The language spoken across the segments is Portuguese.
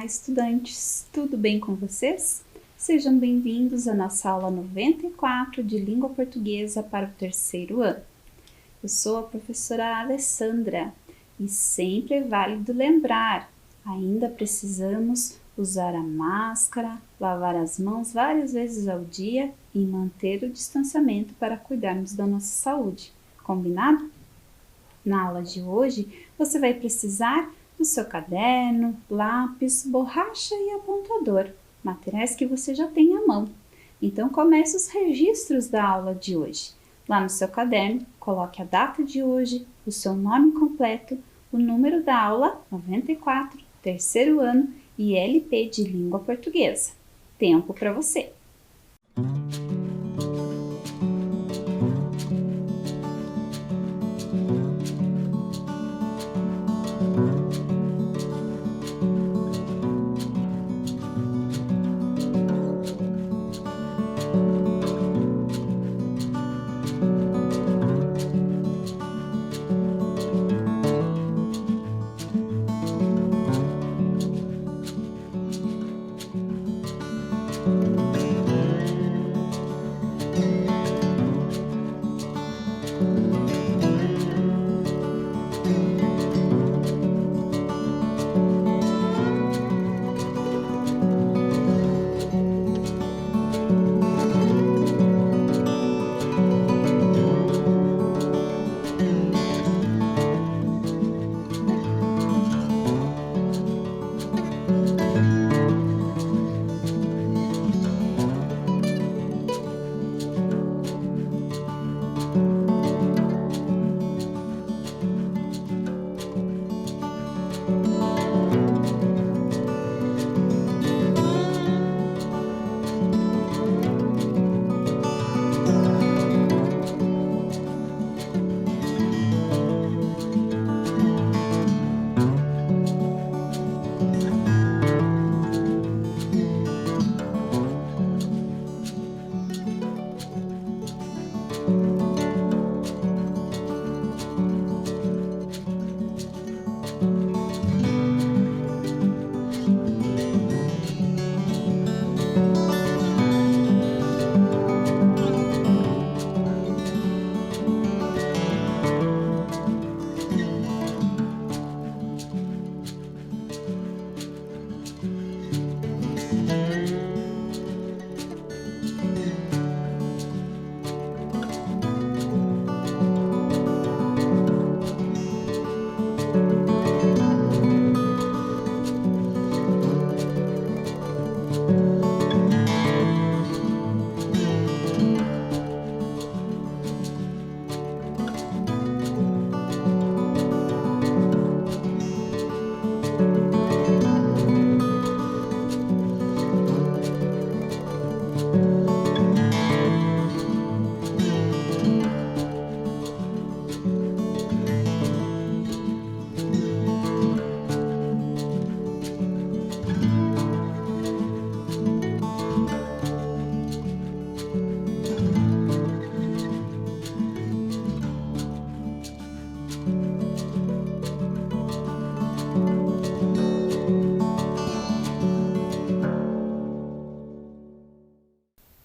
estudantes! Tudo bem com vocês? Sejam bem-vindos à nossa aula 94 de Língua Portuguesa para o terceiro ano. Eu sou a professora Alessandra e sempre é válido lembrar, ainda precisamos usar a máscara, lavar as mãos várias vezes ao dia e manter o distanciamento para cuidarmos da nossa saúde. Combinado? Na aula de hoje, você vai precisar do seu caderno, lápis, borracha e apontador, materiais que você já tem à mão. Então, comece os registros da aula de hoje. Lá no seu caderno, coloque a data de hoje, o seu nome completo, o número da aula 94, terceiro ano e LP de Língua Portuguesa. Tempo para você!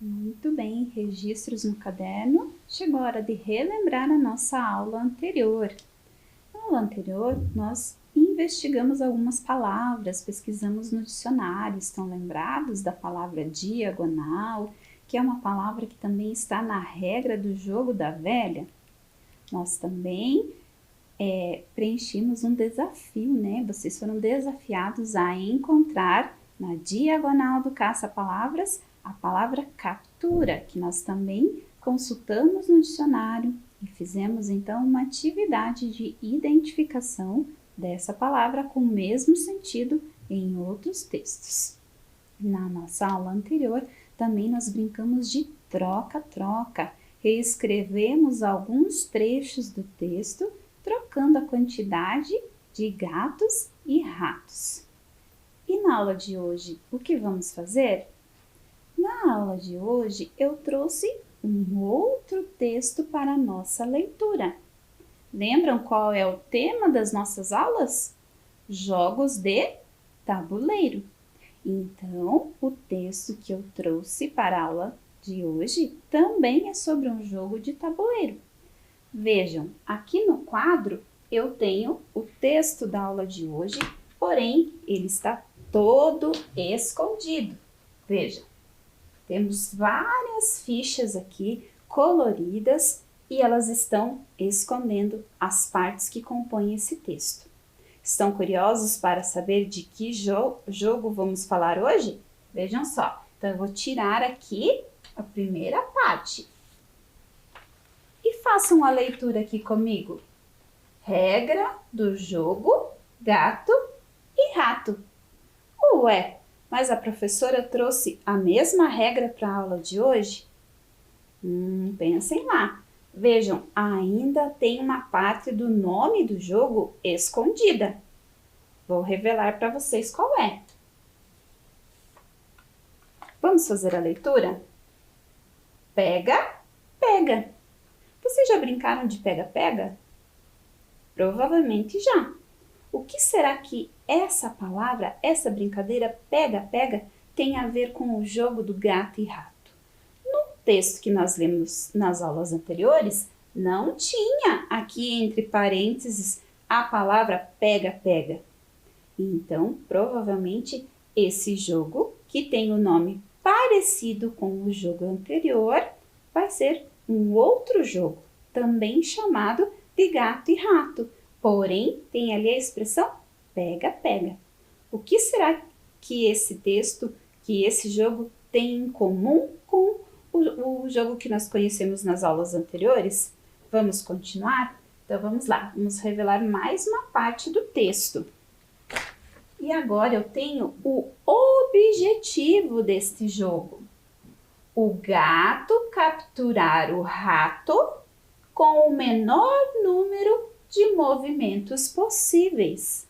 Muito bem, registros no caderno. Chegou a hora de relembrar a nossa aula anterior. Na aula anterior, nós investigamos algumas palavras, pesquisamos no dicionário. Estão lembrados da palavra diagonal, que é uma palavra que também está na regra do jogo da velha? Nós também preenchimos um desafio, né? Vocês foram desafiados a encontrar na diagonal do caça-palavras a palavra captura, que nós também consultamos no dicionário e fizemos então uma atividade de identificação dessa palavra com o mesmo sentido em outros textos. Na nossa aula anterior, também nós brincamos de troca-troca, reescrevemos alguns trechos do texto, trocando a quantidade de gatos e ratos. E na aula de hoje, o que vamos fazer? Na aula de hoje, eu trouxe um outro texto para a nossa leitura. Lembram qual é o tema das nossas aulas? Jogos de tabuleiro. Então, o texto que eu trouxe para a aula de hoje também é sobre um jogo de tabuleiro. Vejam, aqui no quadro eu tenho o texto da aula de hoje, porém ele está todo escondido. Vejam, temos várias fichas aqui coloridas e elas estão escondendo as partes que compõem esse texto. Estão curiosos para saber de que jogo vamos falar hoje? Vejam só, então eu vou tirar aqui a primeira parte. E façam a leitura aqui comigo. Regra do jogo gato e rato. Ué, mas a professora trouxe a mesma regra para a aula de hoje? Pensem lá. Vejam, ainda tem uma parte do nome do jogo escondida. Vou revelar para vocês qual é. Vamos fazer a leitura? Pega, pega. Vocês já brincaram de pega-pega? Provavelmente já. O que será que essa palavra, essa brincadeira pega-pega, tem a ver com o jogo do gato e rato? No texto que nós lemos nas aulas anteriores, não tinha aqui entre parênteses a palavra pega-pega. Então, provavelmente, esse jogo, que tem o nome parecido com o jogo anterior, vai ser um outro jogo, também chamado de gato e rato. Porém, tem ali a expressão pega-pega. O que será que esse texto, que esse jogo tem em comum com o jogo que nós conhecemos nas aulas anteriores? Vamos continuar? Então vamos lá, vamos revelar mais uma parte do texto. E agora eu tenho o objetivo deste jogo. O gato capturar o rato com o menor número de movimentos possíveis.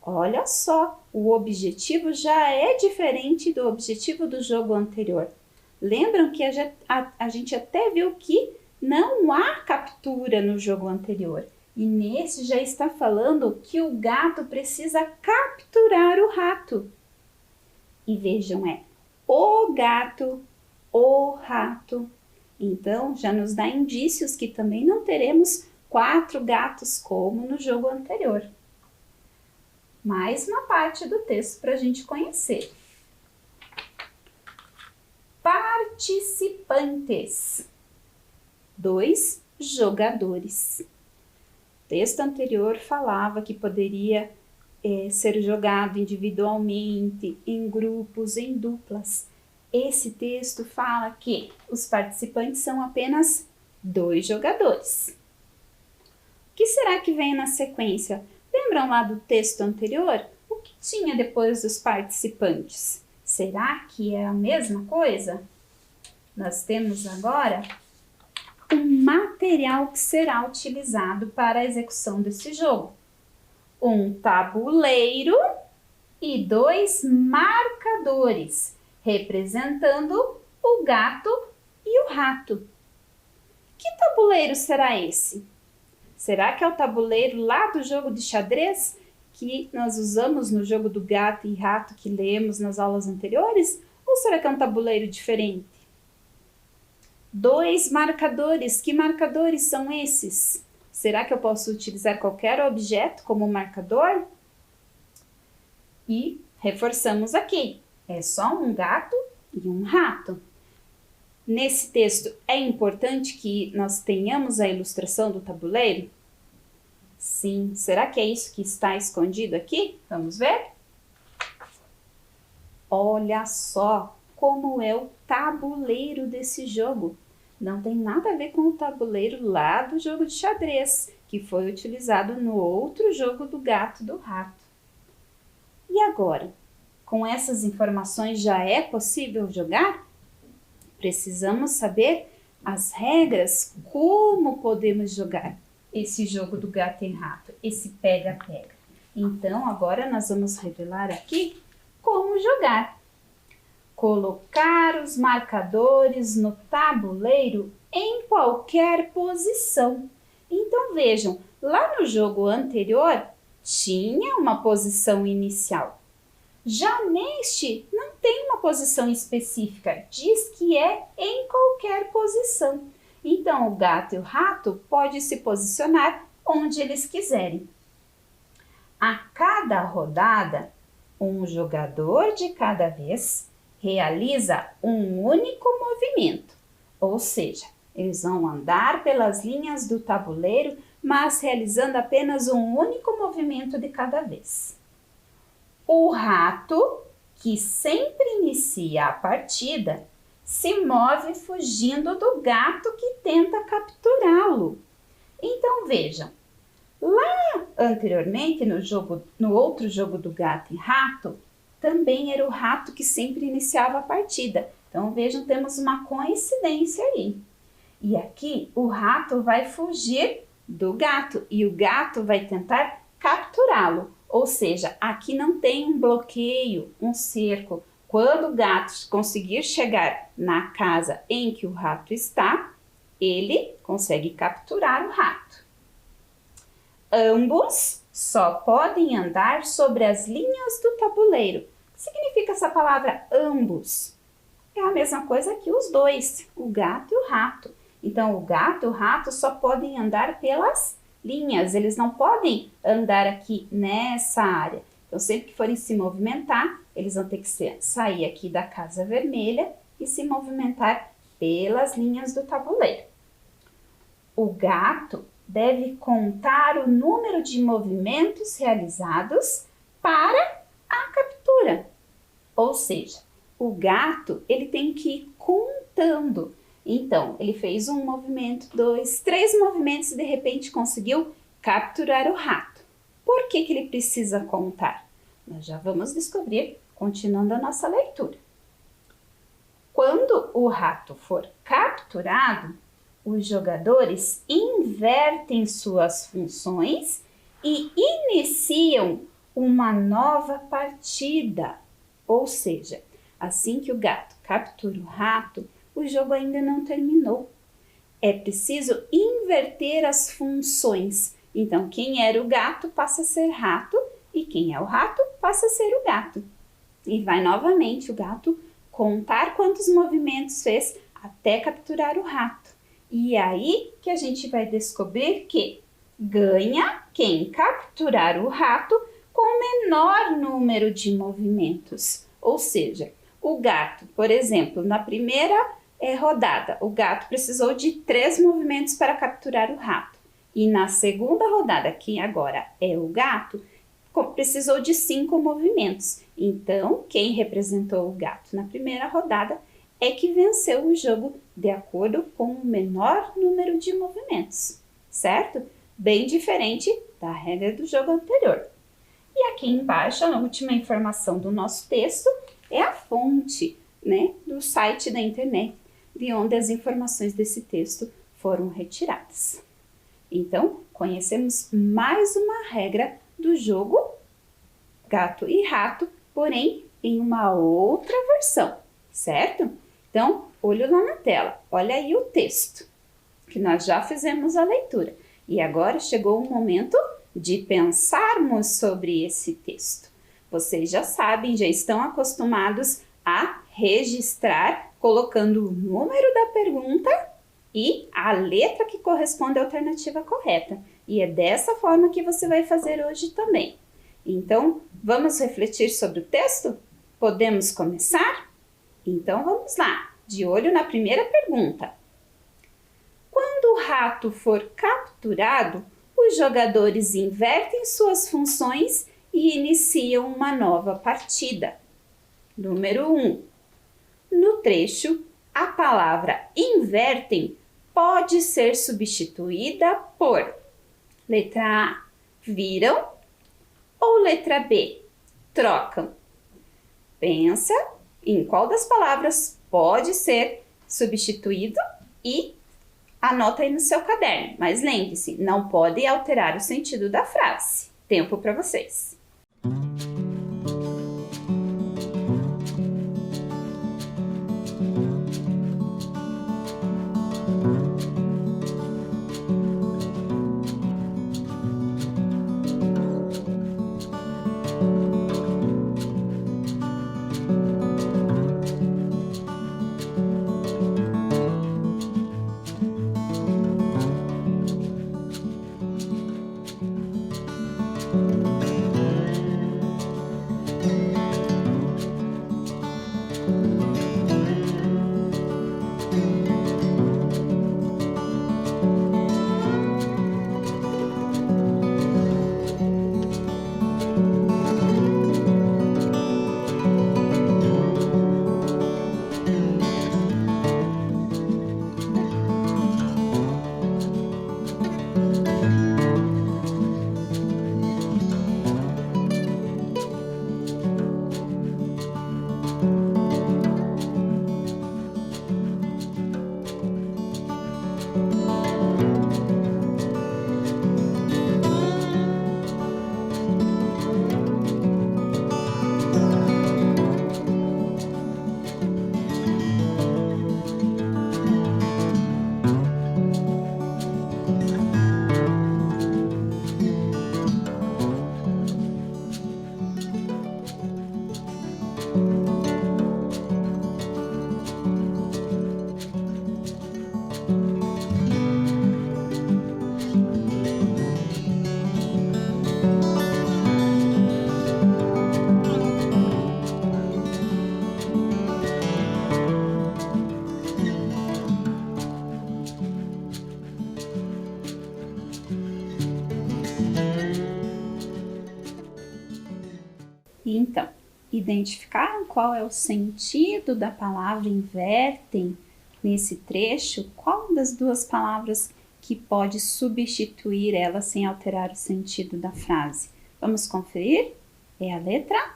Olha só, o objetivo já é diferente do objetivo do jogo anterior. Lembram que a gente até viu que não há captura no jogo anterior. E nesse já está falando que o gato precisa capturar o rato. E vejam, é o gato, o rato. Então, já nos dá indícios que também não teremos 4 gatos como no jogo anterior. Mais uma parte do texto para a gente conhecer. Participantes. 2 jogadores. O texto anterior falava que poderia ser jogado individualmente, em grupos, em duplas. Esse texto fala que os participantes são apenas 2 jogadores. O que será que vem na sequência? Lembram lá do texto anterior? O que tinha depois dos participantes? Será que é a mesma coisa? Nós temos agora um material que será utilizado para a execução desse jogo. Um tabuleiro e 2 marcadores, representando o gato e o rato. Que tabuleiro será esse? Será que é o tabuleiro lá do jogo de xadrez que nós usamos no jogo do gato e rato que lemos nas aulas anteriores? Ou será que é um tabuleiro diferente? 2 marcadores. Que marcadores são esses? Será que eu posso utilizar qualquer objeto como marcador? E reforçamos aqui. É só um gato e um rato. Nesse texto, é importante que nós tenhamos a ilustração do tabuleiro? Sim. Será que é isso que está escondido aqui? Vamos ver? Olha só como é o tabuleiro desse jogo. Não tem nada a ver com o tabuleiro lá do jogo de xadrez, que foi utilizado no outro jogo do gato e do rato. E agora? Com essas informações já é possível jogar? Precisamos saber as regras, como podemos jogar esse jogo do gato e rato, esse pega-pega. Então, agora nós vamos revelar aqui como jogar. Colocar os marcadores no tabuleiro em qualquer posição. Então, vejam, lá no jogo anterior tinha uma posição inicial. Já neste, não tem uma posição específica, diz que é em qualquer posição. Então, o gato e o rato podem se posicionar onde eles quiserem. A cada rodada, um jogador de cada vez realiza um único movimento, ou seja, eles vão andar pelas linhas do tabuleiro, mas realizando apenas um único movimento de cada vez. O rato, que sempre inicia a partida, se move fugindo do gato que tenta capturá-lo. Então vejam, lá anteriormente no outro jogo do gato e rato, também era o rato que sempre iniciava a partida. Então vejam, temos uma coincidência aí. E aqui o rato vai fugir do gato e o gato vai tentar capturá-lo. Ou seja, aqui não tem um bloqueio, um cerco. Quando o gato conseguir chegar na casa em que o rato está, ele consegue capturar o rato. Ambos só podem andar sobre as linhas do tabuleiro. O que significa essa palavra ambos? É a mesma coisa que os dois, o gato e o rato. Então, o gato e o rato só podem andar pelas linhas, eles não podem andar aqui nessa área. Então, sempre que forem se movimentar, eles vão ter que sair aqui da casa vermelha e se movimentar pelas linhas do tabuleiro. O gato deve contar o número de movimentos realizados para a captura. Ou seja, o gato ele tem que ir contando. Então, ele fez um movimento, 2, 3 movimentos e de repente conseguiu capturar o rato. Por que ele precisa contar? Nós já vamos descobrir continuando a nossa leitura. Quando o rato for capturado, os jogadores invertem suas funções e iniciam uma nova partida. Ou seja, assim que o gato captura o rato, o jogo ainda não terminou. É preciso inverter as funções. Então, quem era o gato passa a ser rato e quem é o rato passa a ser o gato. E vai novamente o gato contar quantos movimentos fez até capturar o rato. E é aí que a gente vai descobrir que ganha quem capturar o rato com o menor número de movimentos. Ou seja, o gato, por exemplo, na primeira rodada, o gato precisou de 3 movimentos para capturar o rato. E na segunda rodada, que agora é o gato, precisou de 5 movimentos. Então, quem representou o gato na primeira rodada é que venceu o jogo de acordo com o menor número de movimentos, certo? Bem diferente da regra do jogo anterior. E aqui embaixo, a última informação do nosso texto é a fonte, do site da internet, de onde as informações desse texto foram retiradas. Então, conhecemos mais uma regra do jogo gato e rato, porém em uma outra versão, certo? Então, olho lá na tela, olha aí o texto, que nós já fizemos a leitura. E agora chegou o momento de pensarmos sobre esse texto. Vocês já sabem, já estão acostumados a registrar, colocando o número da pergunta e a letra que corresponde à alternativa correta. E é dessa forma que você vai fazer hoje também. Então, vamos refletir sobre o texto? Podemos começar? Então, vamos lá, de olho na primeira pergunta. Quando o rato for capturado, os jogadores invertem suas funções e iniciam uma nova partida. Número 1. No trecho, a palavra invertem pode ser substituída por letra A, viram, ou letra B, trocam. Pensa em qual das palavras pode ser substituído e anota aí no seu caderno. Mas lembre-se, não pode alterar o sentido da frase. Tempo para vocês. Identificaram qual é o sentido da palavra invertem nesse trecho? Qual das duas palavras que pode substituir ela sem alterar o sentido da frase? Vamos conferir? É a letra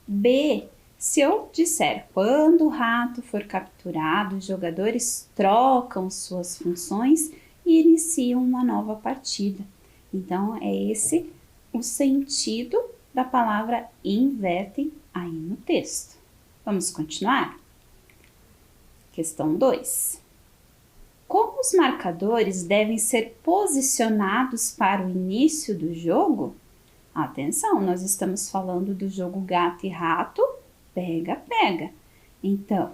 B. Se eu disser, quando o rato for capturado, os jogadores trocam suas funções e iniciam uma nova partida. Então, é esse o sentido da palavra invertem aí no texto. Vamos continuar? Questão 2. Como os marcadores devem ser posicionados para o início do jogo? Atenção, nós estamos falando do jogo gato e rato, pega, pega. Então,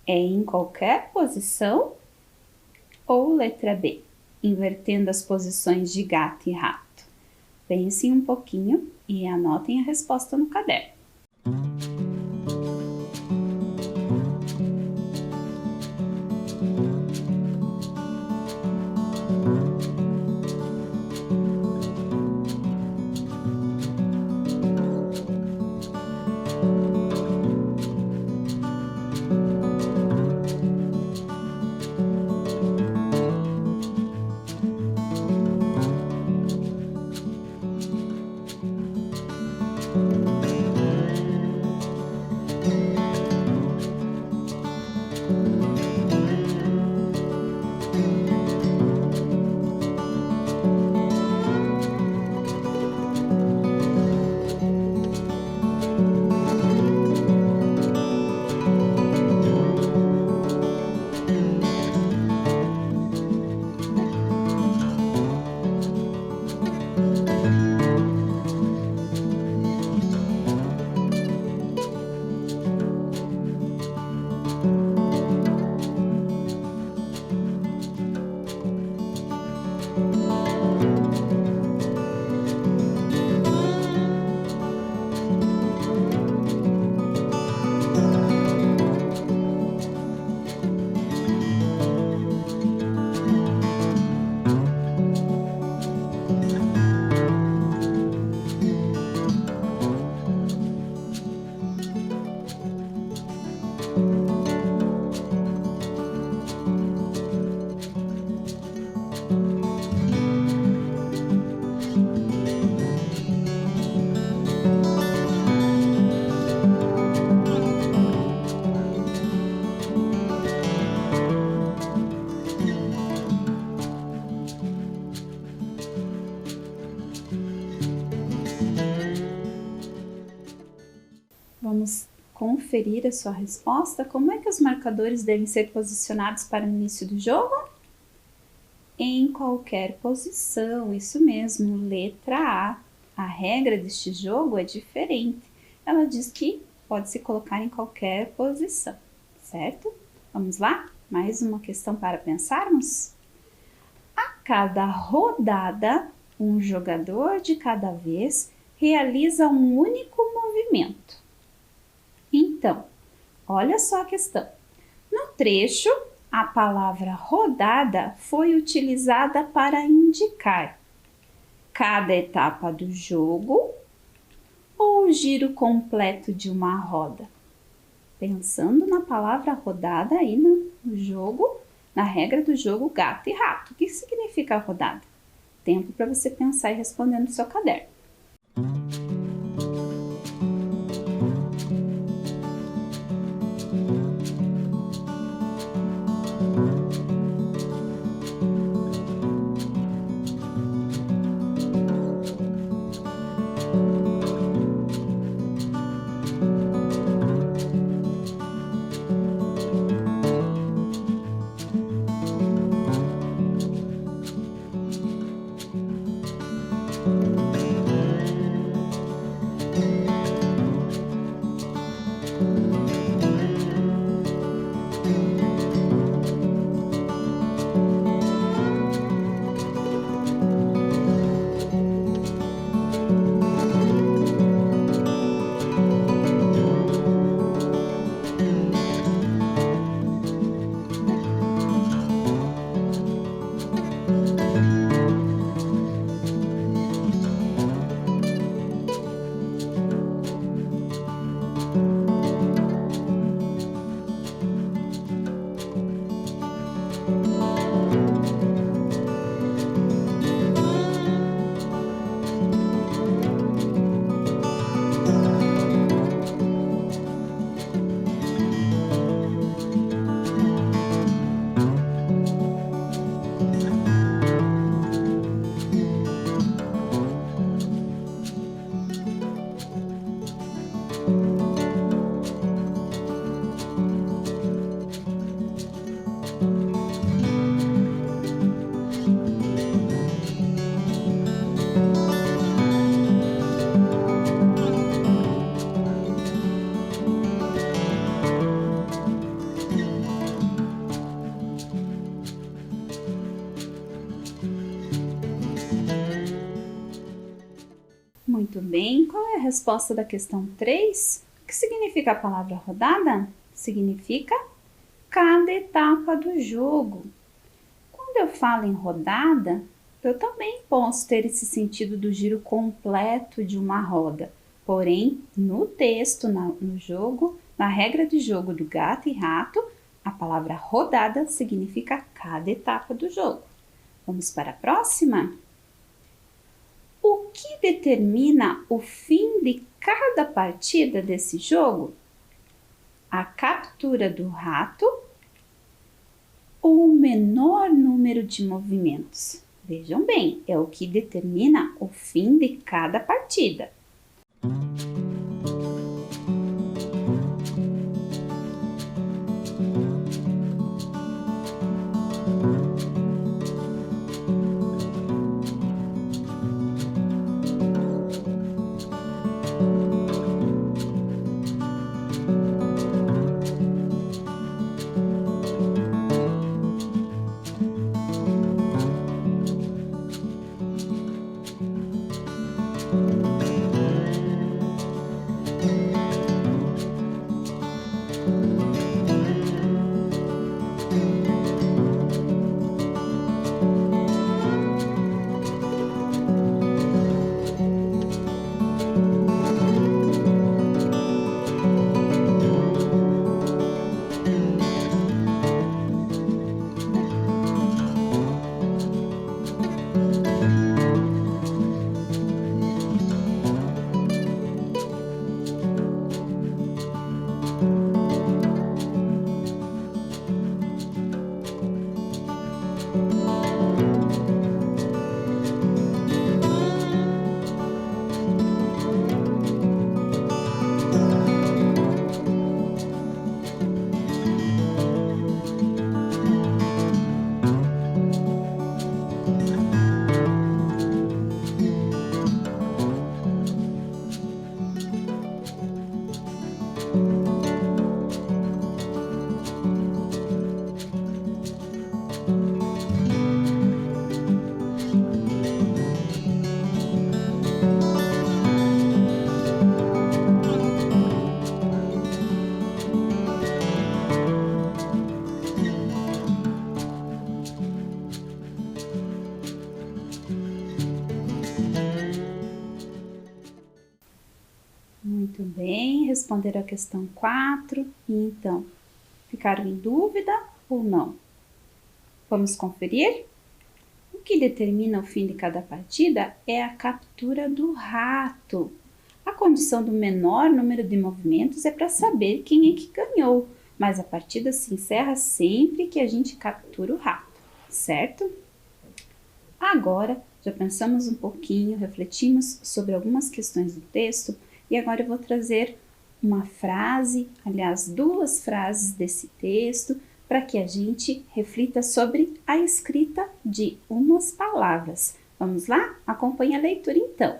é em qualquer posição ou letra B, invertendo as posições de gato e rato? Pensem um pouquinho e anotem a resposta no caderno. Vamos conferir a sua resposta. Como é que os marcadores devem ser posicionados para o início do jogo? Em qualquer posição, isso mesmo, letra A. A regra deste jogo é diferente. Ela diz que pode se colocar em qualquer posição, certo? Vamos lá? Mais uma questão para pensarmos? A cada rodada, um jogador de cada vez realiza um único movimento. Então, olha só a questão. No trecho, a palavra rodada foi utilizada para indicar cada etapa do jogo ou o giro completo de uma roda. Pensando na palavra rodada aí no jogo, na regra do jogo gato e rato. O que significa rodada? Tempo para você pensar e responder no seu caderno. resposta da questão 3, o que significa a palavra rodada? Significa cada etapa do jogo. Quando eu falo em rodada, eu também posso ter esse sentido do giro completo de uma roda. Porém, no texto, no jogo, na regra de jogo do gato e rato, a palavra rodada significa cada etapa do jogo. Vamos para a próxima? O que determina o fim de cada partida desse jogo? A captura do rato ou o menor número de movimentos? Vejam bem, é o que determina o fim de cada partida. Muito bem, responderam a questão 4. E então, ficaram em dúvida ou não? Vamos conferir? O que determina o fim de cada partida é a captura do rato. A condição do menor número de movimentos é para saber quem é que ganhou, mas a partida se encerra sempre que a gente captura o rato, certo? Agora, já pensamos um pouquinho, refletimos sobre algumas questões do texto e agora eu vou trazer uma frase, aliás, 2 frases desse texto, para que a gente reflita sobre a escrita de umas palavras. Vamos lá? Acompanhe a leitura então.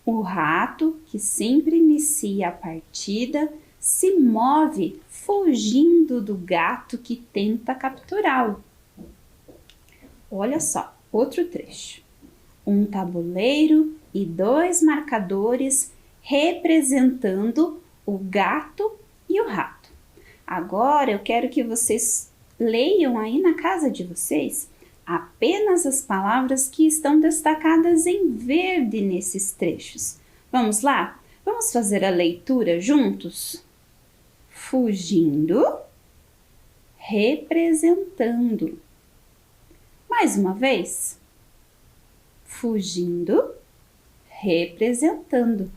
O rato, que sempre inicia a partida, se move fugindo do gato que tenta capturá-lo. Olha só, outro trecho. Um tabuleiro e 2 marcadores representando o gato e o rato. Agora eu quero que vocês leiam aí na casa de vocês apenas as palavras que estão destacadas em verde nesses trechos. Vamos lá? Vamos fazer a leitura juntos? Fugindo, representando. Mais uma vez. Fugindo, representando.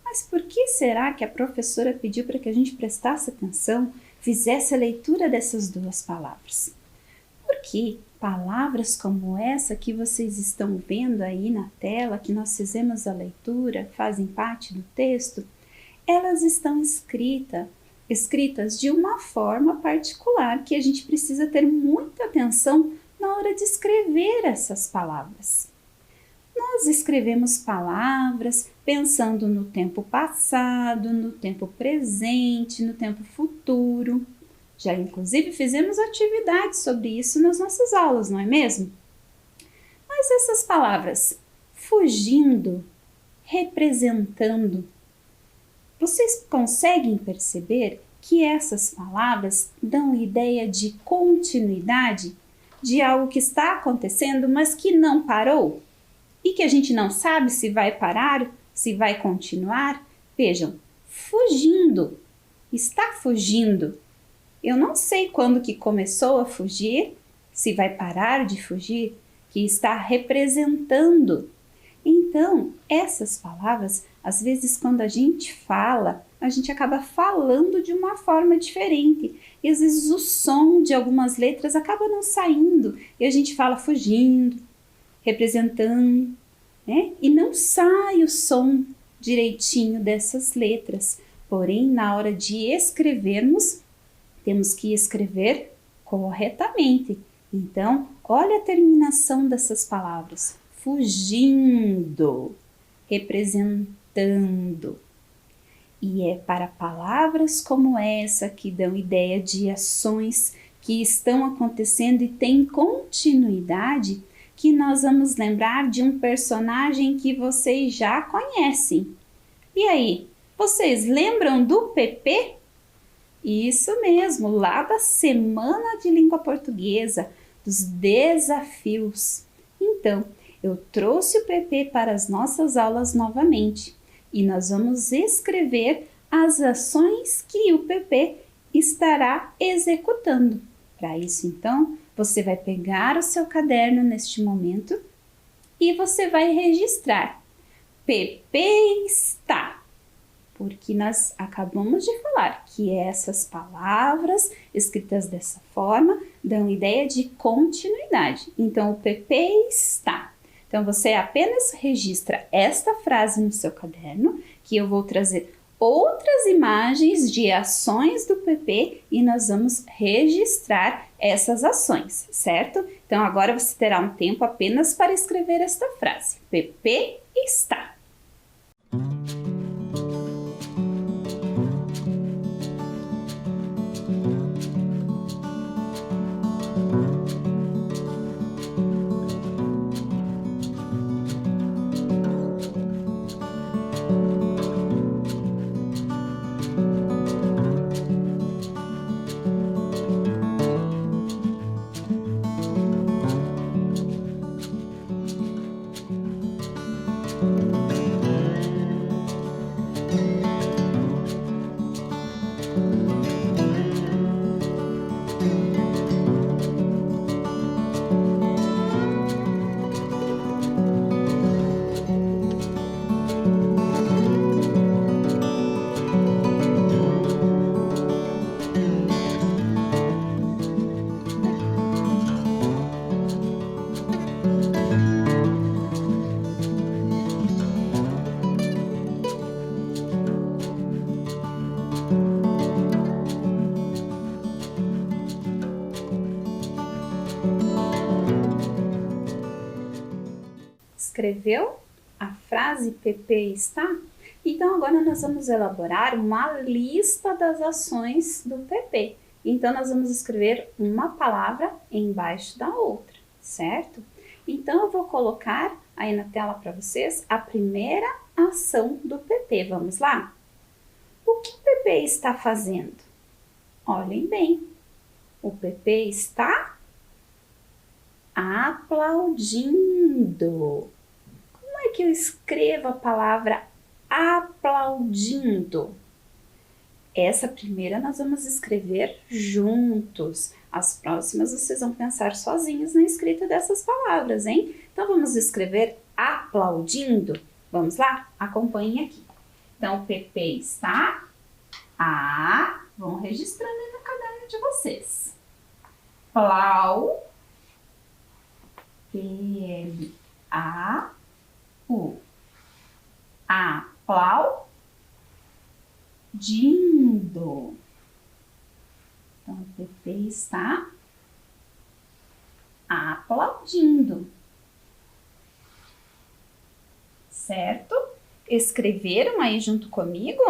Mas por que será que a professora pediu para que a gente prestasse atenção, fizesse a leitura dessas 2 palavras? Porque palavras como essa que vocês estão vendo aí na tela, que nós fizemos a leitura, fazem parte do texto, elas estão escritas de uma forma particular que a gente precisa ter muita atenção na hora de escrever essas palavras. Nós escrevemos palavras pensando no tempo passado, no tempo presente, no tempo futuro. Já inclusive fizemos atividades sobre isso nas nossas aulas, não é mesmo? Mas essas palavras fugindo, representando. Vocês conseguem perceber que essas palavras dão ideia de continuidade, de algo que está acontecendo, mas que não parou? E que a gente não sabe se vai parar, se vai continuar? Vejam, fugindo, está fugindo. Eu não sei quando que começou a fugir, se vai parar de fugir, que está representando. Então, essas palavras, às vezes quando a gente fala, a gente acaba falando de uma forma diferente. E às vezes o som de algumas letras acaba não saindo. E a gente fala fugindo, representando, né? E não sai o som direitinho dessas letras. Porém, na hora de escrevermos, temos que escrever corretamente. Então, olha a terminação dessas palavras. Fugindo, representando. E é para palavras como essa que dão ideia de ações que estão acontecendo e têm continuidade, que nós vamos lembrar de um personagem que vocês já conhecem. E aí, vocês lembram do Pepe? Isso mesmo, lá da Semana de Língua Portuguesa, dos desafios. Então, eu trouxe o Pepe para as nossas aulas novamente e nós vamos escrever as ações que o Pepe estará executando. Para isso, então, você vai pegar o seu caderno neste momento e você vai registrar. Pepe está. Porque nós acabamos de falar que essas palavras escritas dessa forma dão ideia de continuidade. Então, o Pepe está. Então, você apenas registra esta frase no seu caderno, que eu vou trazer outras imagens de ações do Pepe e nós vamos registrar essas ações, certo? Então, agora você terá um tempo apenas para escrever esta frase. Pepe está. Escreveu a frase Pepe está? Então agora nós vamos elaborar uma lista das ações do Pepe. Então nós vamos escrever uma palavra embaixo da outra, certo? Então eu vou colocar aí na tela para vocês a primeira ação do Pepe. Vamos lá? O que o Pepe está fazendo? Olhem bem. O Pepe está aplaudindo. Como é que eu escrevo a palavra aplaudindo? Essa primeira nós vamos escrever juntos. As próximas vocês vão pensar sozinhos na escrita dessas palavras, hein? Então vamos escrever aplaudindo. Vamos lá? Acompanhem aqui. Então, o Pepe está vão registrando aí no caderno de vocês. Plau, P-L-A-U, aplaudindo. Então, o Pepe está aplaudindo. Certo? Escreveram aí junto comigo?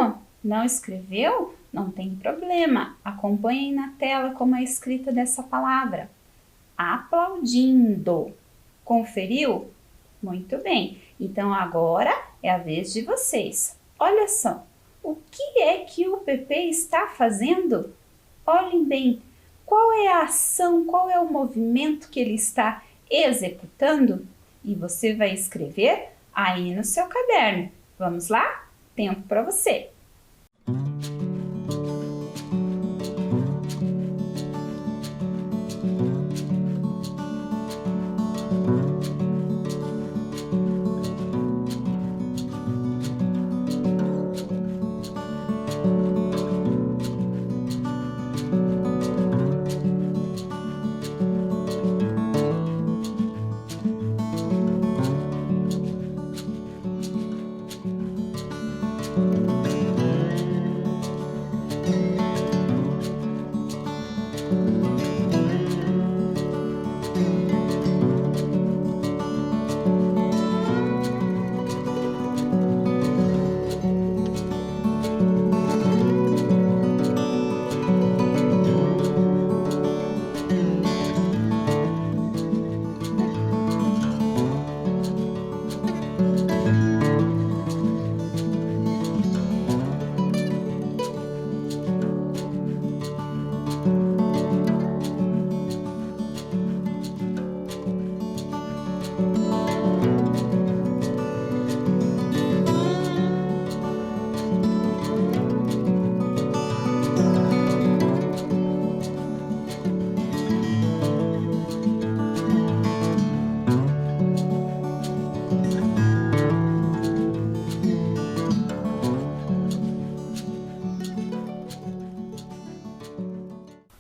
Não escreveu? Não tem problema. Acompanhem na tela como é escrita dessa palavra. Aplaudindo. Conferiu? Muito bem. Então, agora é a vez de vocês. Olha só, o que é que o Pepe está fazendo? Olhem bem, qual é a ação, qual é o movimento que ele está executando? E você vai escrever aí no seu caderno. Vamos lá? Tempo para você!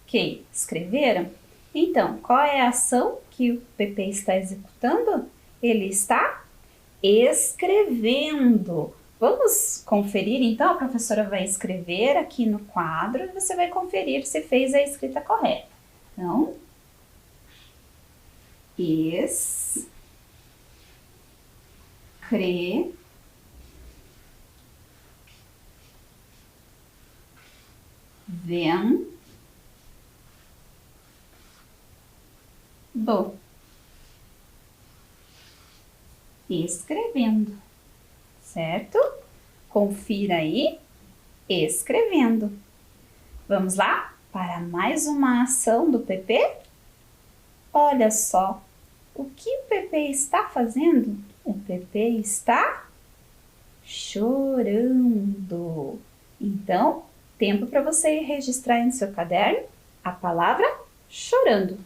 Ok, escreveram? Então, qual é a ação que o Pepe está executando? Ele está escrevendo. Vamos conferir então? A professora vai escrever aqui no quadro e você vai conferir se fez a escrita correta. Então, escrevendo. Escrevendo, certo? Confira aí, escrevendo. Vamos lá para mais uma ação do Pepe? Olha só, o que o Pepe está fazendo? O Pepe está chorando. Então, tempo para você registrar aí no seu caderno a palavra chorando.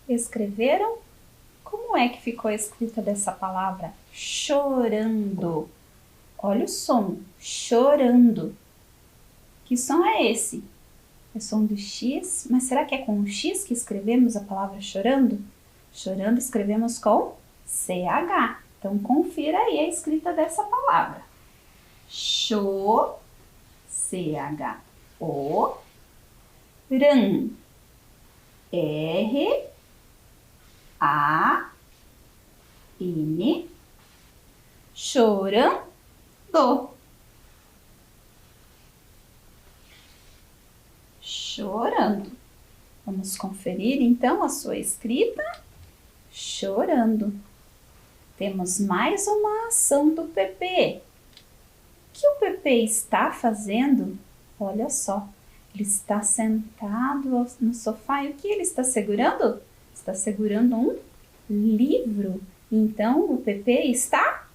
Escreveram? Como é que ficou a escrita dessa palavra? Chorando. Olha o som, chorando. Que som é esse? É som do X, mas será que é com o X que escrevemos a palavra chorando? Chorando escrevemos com CH. Então, confira aí a escrita dessa palavra. CHO, ran, R-A-N, chorando. Chorando. Vamos conferir então a sua escrita. Chorando. Temos mais uma ação do Pepe. O que o Pepe está fazendo? Olha só, ele está sentado no sofá e o que ele está segurando? Está segurando um livro. Então, o Pepe está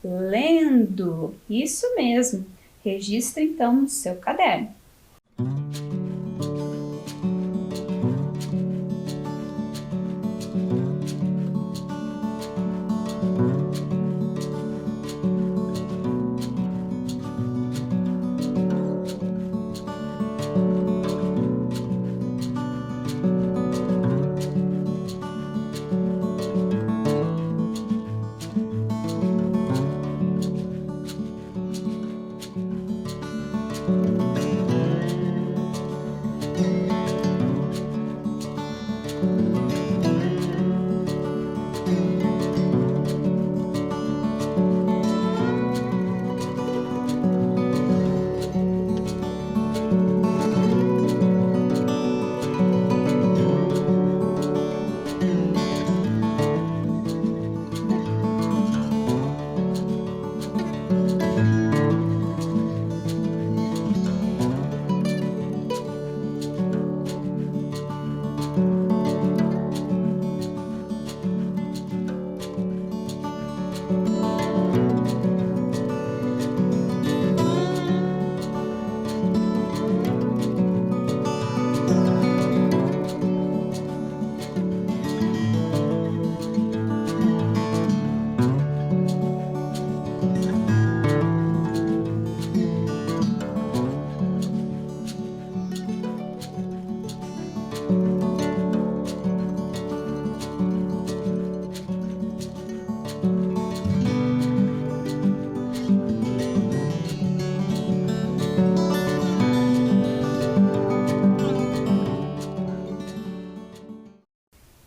lendo. Isso mesmo. Registre então no seu caderno.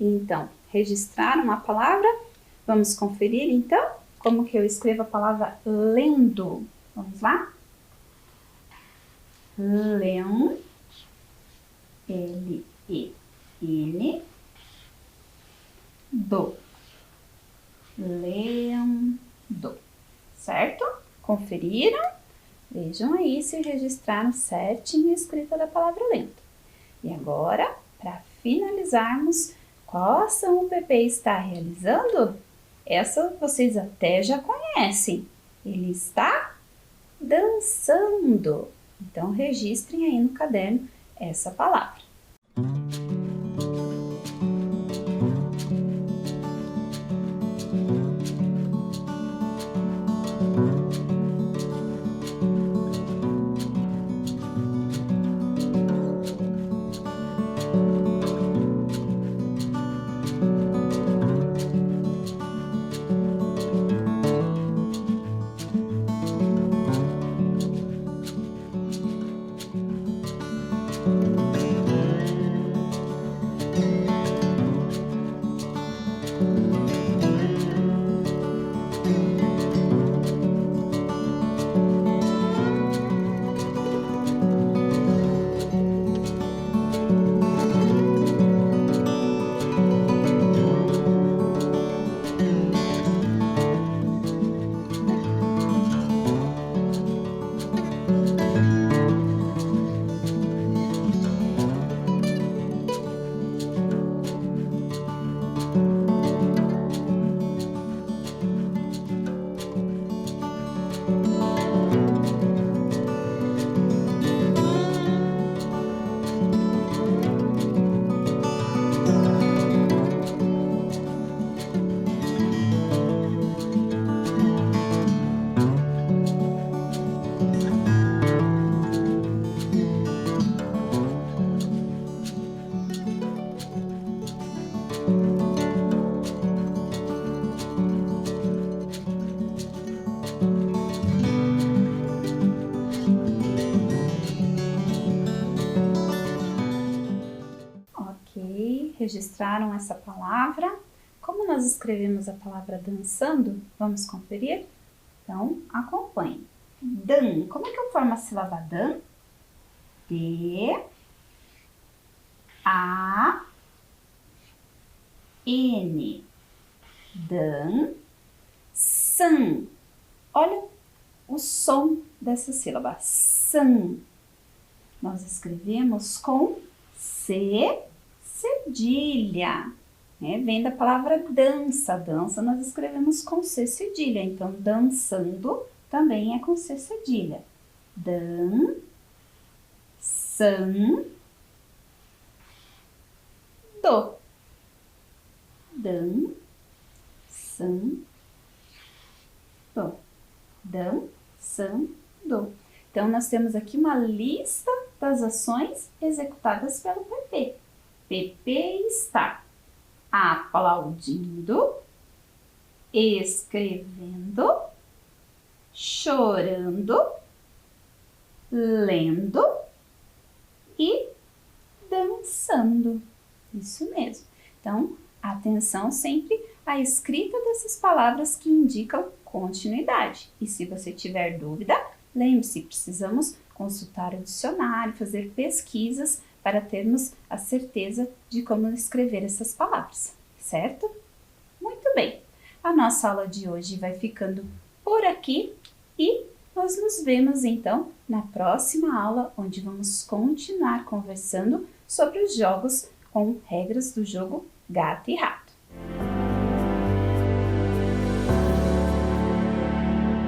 Então, registraram a palavra? Vamos conferir então como que eu escrevo a palavra lendo. Vamos lá? Leão, L-E-N, do. Lendo. Certo? Conferiram? Vejam aí se registraram certinho a escrita da palavra lendo. E agora, para finalizarmos, qual ação o Pepe está realizando? Essa vocês até já conhecem. Ele está dançando. Então, registrem aí no caderno essa palavra. encontraram essa palavra? Como nós escrevemos a palavra dançando? Vamos conferir? Então, acompanhe. Dan. Como é que eu formo a sílaba dan? D, A, N. Dan, san. Olha o som dessa sílaba. San. Nós escrevemos com C cedilha. Vem da palavra dança. Dança nós escrevemos com C cedilha. Então, dançando também é com C cedilha. Dan, san, do. Dan, san, do. Dan, san, do. Então, nós temos aqui uma lista das ações executadas pelo PP. PP está aplaudindo, escrevendo, chorando, lendo e dançando. Isso mesmo. Então, atenção sempre à escrita dessas palavras que indicam continuidade. E se você tiver dúvida, lembre-se, precisamos consultar o dicionário, fazer pesquisas para termos a certeza de como escrever essas palavras, certo? Muito bem, a nossa aula de hoje vai ficando por aqui e nós nos vemos então na próxima aula, onde vamos continuar conversando sobre os jogos com regras do jogo Gato e Rato.